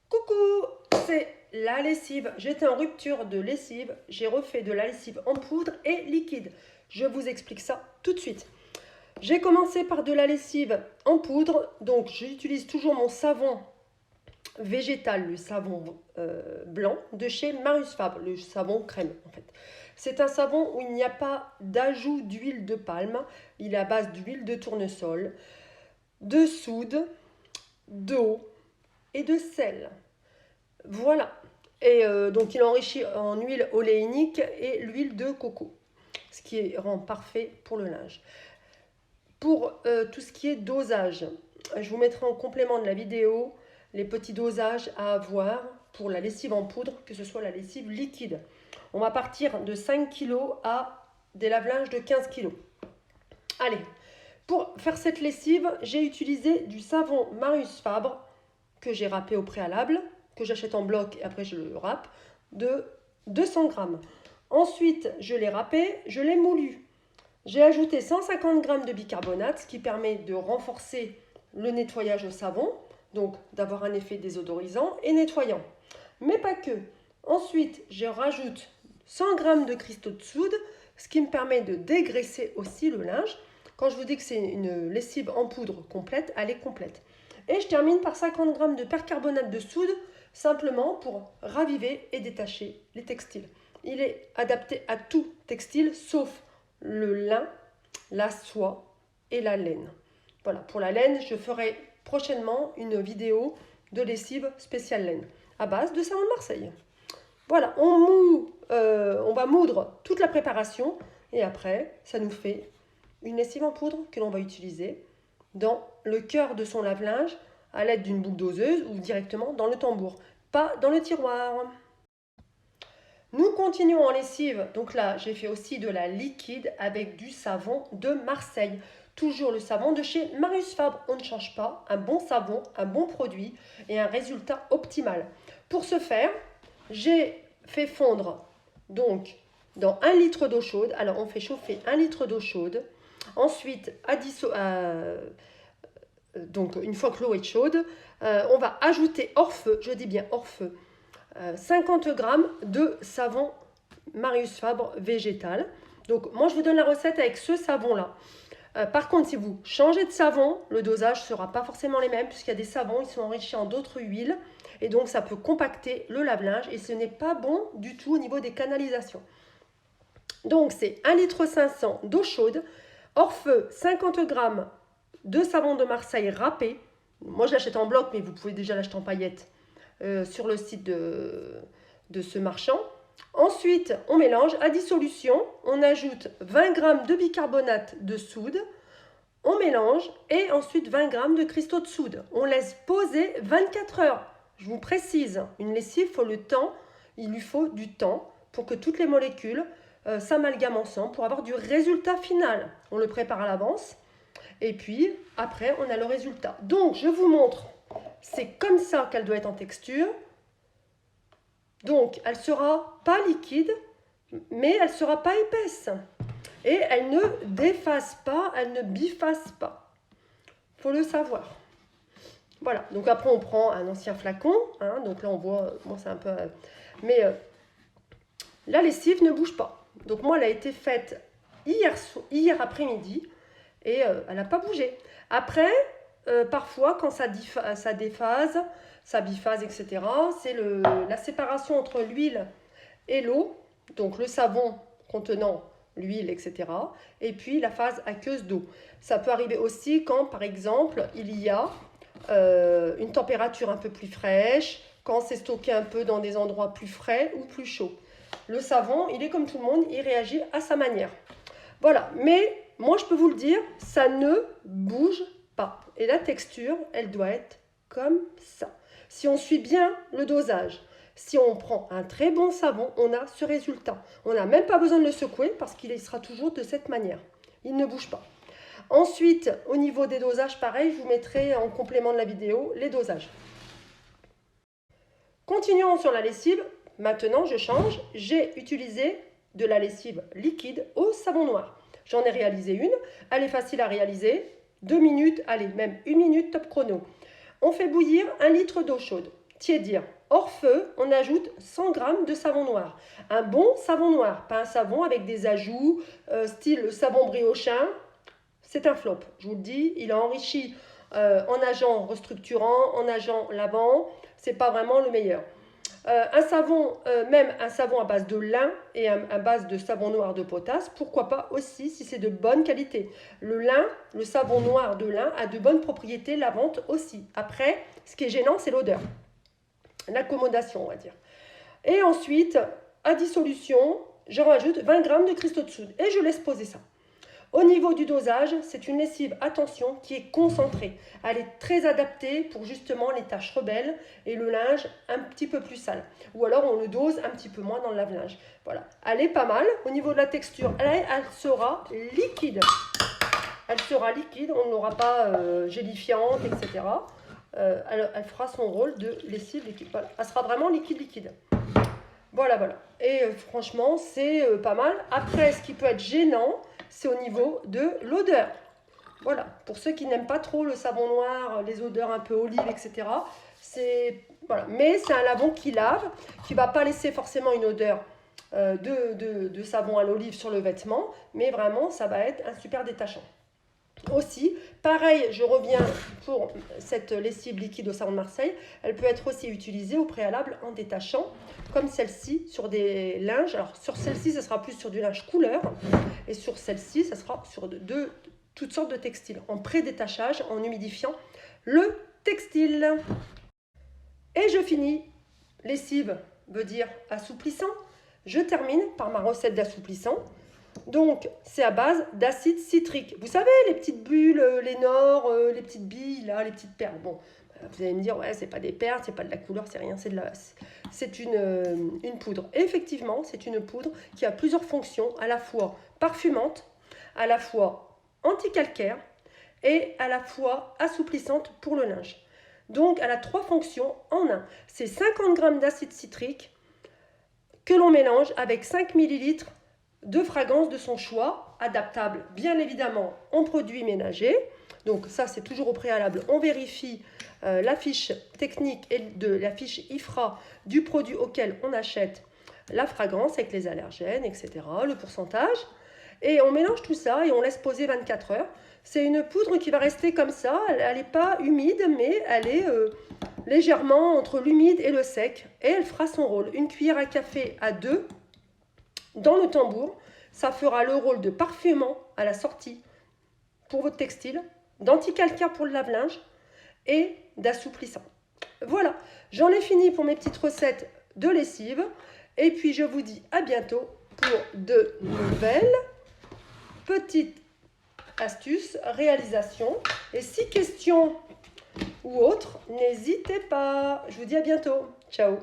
Coucou, c'est la lessive. J'étais en rupture de lessive. J'ai refait de la lessive en poudre et liquide. Je vous explique ça tout de suite. J'ai commencé par de la lessive en poudre. Donc j'utilise toujours mon savon végétal, le savon blanc de chez Marius Fabre, le savon crème en fait. C'est un savon où il n'y a pas d'ajout d'huile de palme. Il est à base d'huile de tournesol, de soude, d'eau et de sel. Voilà. Et donc il est enrichi en huile oléinique et l'huile de coco, ce qui rend parfait pour le linge. Pour tout ce qui est dosage, je vous mettrai en complément de la vidéo les petits dosages à avoir pour la lessive en poudre, que ce soit la lessive liquide. On va partir de 5 kg à des lave-linges de 15 kg. Allez, pour faire cette lessive, j'ai utilisé du savon Marius Fabre que j'ai râpé au préalable, que j'achète en bloc et après je le râpe, de 200 grammes. Ensuite, je l'ai râpé, je l'ai moulu. J'ai ajouté 150 grammes de bicarbonate, ce qui permet de renforcer le nettoyage au savon, donc d'avoir un effet désodorisant et nettoyant. Mais pas que. Ensuite, je rajoute 100 grammes de cristaux de soude, ce qui me permet de dégraisser aussi le linge. Quand je vous dis que c'est une lessive en poudre complète, elle est complète. Et je termine par 50 grammes de percarbonate de soude, simplement pour raviver et détacher les textiles. Il est adapté à tout textile, sauf le lin, la soie et la laine. Voilà, pour la laine, je ferai prochainement une vidéo de lessive spéciale laine, à base de savon de Marseille. Voilà, on va moudre toute la préparation, et après, ça nous fait une lessive en poudre que l'on va utiliser dans le cœur de son lave-linge à l'aide d'une boucle doseuse ou directement dans le tambour, pas dans le tiroir. Nous continuons en lessive, donc là j'ai fait aussi de la liquide avec du savon de Marseille. Toujours le savon de chez Marius Fabre, on ne change pas, un bon savon, un bon produit et un résultat optimal. Pour ce faire, j'ai fait fondre donc dans 1 litre d'eau chaude, alors on fait chauffer 1 litre d'eau chaude, ensuite donc une fois que l'eau est chaude, on va ajouter hors feu, je dis bien hors feu, 50 grammes de savon Marius Fabre végétal. Donc moi je vous donne la recette avec ce savon là. Par contre, si vous changez de savon, le dosage ne sera pas forcément les mêmes, puisqu'il y a des savons, ils sont enrichis en d'autres huiles, et donc ça peut compacter le lave-linge, et ce n'est pas bon du tout au niveau des canalisations. Donc c'est 1,5 litre d'eau chaude, hors feu 50 grammes de savon de Marseille râpé. Moi je l'achète en bloc, mais vous pouvez déjà l'acheter en paillettes sur le site de ce marchand. Ensuite, on mélange à dissolution, on ajoute 20 g de bicarbonate de soude, on mélange et ensuite 20 g de cristaux de soude. On laisse poser 24 heures. Je vous précise, une lessive, il lui faut du temps pour que toutes les molécules s'amalgament ensemble pour avoir du résultat final. On le prépare à l'avance et puis après on a le résultat. Donc je vous montre, c'est comme ça qu'elle doit être en texture. Donc elle sera pas liquide mais elle sera pas épaisse et elle ne déface pas, elle ne biface pas. Faut le savoir. Voilà, donc après on prend un ancien flacon, hein, donc là on voit, moi c'est un peu... mais la lessive ne bouge pas. Donc moi, elle a été faite hier après-midi et elle n'a pas bougé. Après, parfois, quand ça déphase, ça biphase, etc., c'est la séparation entre l'huile et l'eau, donc le savon contenant l'huile, etc., et puis la phase aqueuse d'eau. Ça peut arriver aussi quand, par exemple, il y a une température un peu plus fraîche, quand c'est stocké un peu dans des endroits plus frais ou plus chauds. Le savon, il est comme tout le monde, il réagit à sa manière. Voilà, mais moi je peux vous le dire, ça ne bouge pas. Et la texture, elle doit être comme ça. Si on suit bien le dosage, si on prend un très bon savon, on a ce résultat. On n'a même pas besoin de le secouer parce qu'il sera toujours de cette manière. Il ne bouge pas. Ensuite, au niveau des dosages, pareil, je vous mettrai en complément de la vidéo les dosages. Continuons sur la lessive. Maintenant, je change. J'ai utilisé de la lessive liquide au savon noir. J'en ai réalisé une. Elle est facile à réaliser. 2 minutes, allez, même 1 minute top chrono. On fait bouillir 1 litre d'eau chaude. tiédir. Hors feu, on ajoute 100 g de savon noir. Un bon savon noir, pas un savon avec des ajouts, style savon briochin, c'est un flop. Je vous le dis, il est enrichi en agents restructurants, en agents lavants, c'est pas vraiment le meilleur. Un savon, même un savon à base de lin et à base de savon noir de potasse, pourquoi pas aussi si c'est de bonne qualité. Le lin, le savon noir de lin a de bonnes propriétés lavantes aussi. Après, ce qui est gênant, c'est l'odeur. L'accommodation, on va dire. Et ensuite, à dissolution, je rajoute 20 g de cristaux de soude et je laisse poser ça. Au niveau du dosage, c'est une lessive, attention, qui est concentrée. Elle est très adaptée pour justement les taches rebelles et le linge un petit peu plus sale. Ou alors on le dose un petit peu moins dans le lave-linge. Voilà, elle est pas mal. Au niveau de la texture, elle sera liquide. Elle sera liquide, on ne l'aura pas gélifiante, etc. Elle fera son rôle de lessive liquide. Voilà, elle sera vraiment liquide. Voilà. Et franchement, c'est pas mal. Après, ce qui peut être gênant, c'est au niveau de l'odeur. Voilà, pour ceux qui n'aiment pas trop le savon noir, les odeurs un peu olive, etc. Voilà. Mais c'est un lavon qui lave, qui ne va pas laisser forcément une odeur de savon à l'olive sur le vêtement, mais vraiment, ça va être un super détachant. Aussi, pareil, je reviens pour cette lessive liquide au savon de Marseille, elle peut être aussi utilisée au préalable en détachant, comme celle-ci, sur des linges. Alors sur celle-ci, ça sera plus sur du linge couleur, et sur celle-ci, ça sera sur toutes sortes de textiles, en pré-détachage, en humidifiant le textile. Et je finis, lessive veut dire assouplissant, je termine par ma recette d'assouplissant. Donc, c'est à base d'acide citrique. Vous savez, les petites bulles, les nors, les petites billes, là, les petites perles. Bon, vous allez me dire, ouais, c'est pas des perles, c'est pas de la couleur, c'est rien, c'est une poudre. Et effectivement, c'est une poudre qui a plusieurs fonctions, à la fois parfumante, à la fois anti-calcaire et à la fois assouplissante pour le linge. Donc, elle a 3 fonctions en un. C'est 50 g d'acide citrique que l'on mélange avec 5 ml de fragrance de son choix, adaptable bien évidemment en produits ménagers. Donc ça, c'est toujours au préalable. On vérifie la fiche technique et la fiche IFRA du produit auquel on achète la fragrance avec les allergènes, etc., le pourcentage. Et on mélange tout ça et on laisse poser 24 heures. C'est une poudre qui va rester comme ça. Elle n'est pas humide, mais elle est légèrement entre l'humide et le sec. Et elle fera son rôle. Une cuillère à café à 2 dans le tambour, ça fera le rôle de parfumant à la sortie pour votre textile, d'anti-calcaire pour le lave-linge et d'assouplissant. Voilà, j'en ai fini pour mes petites recettes de lessive. Et puis je vous dis à bientôt pour de nouvelles petites astuces, réalisations. Et si questions ou autres, n'hésitez pas. Je vous dis à bientôt. Ciao.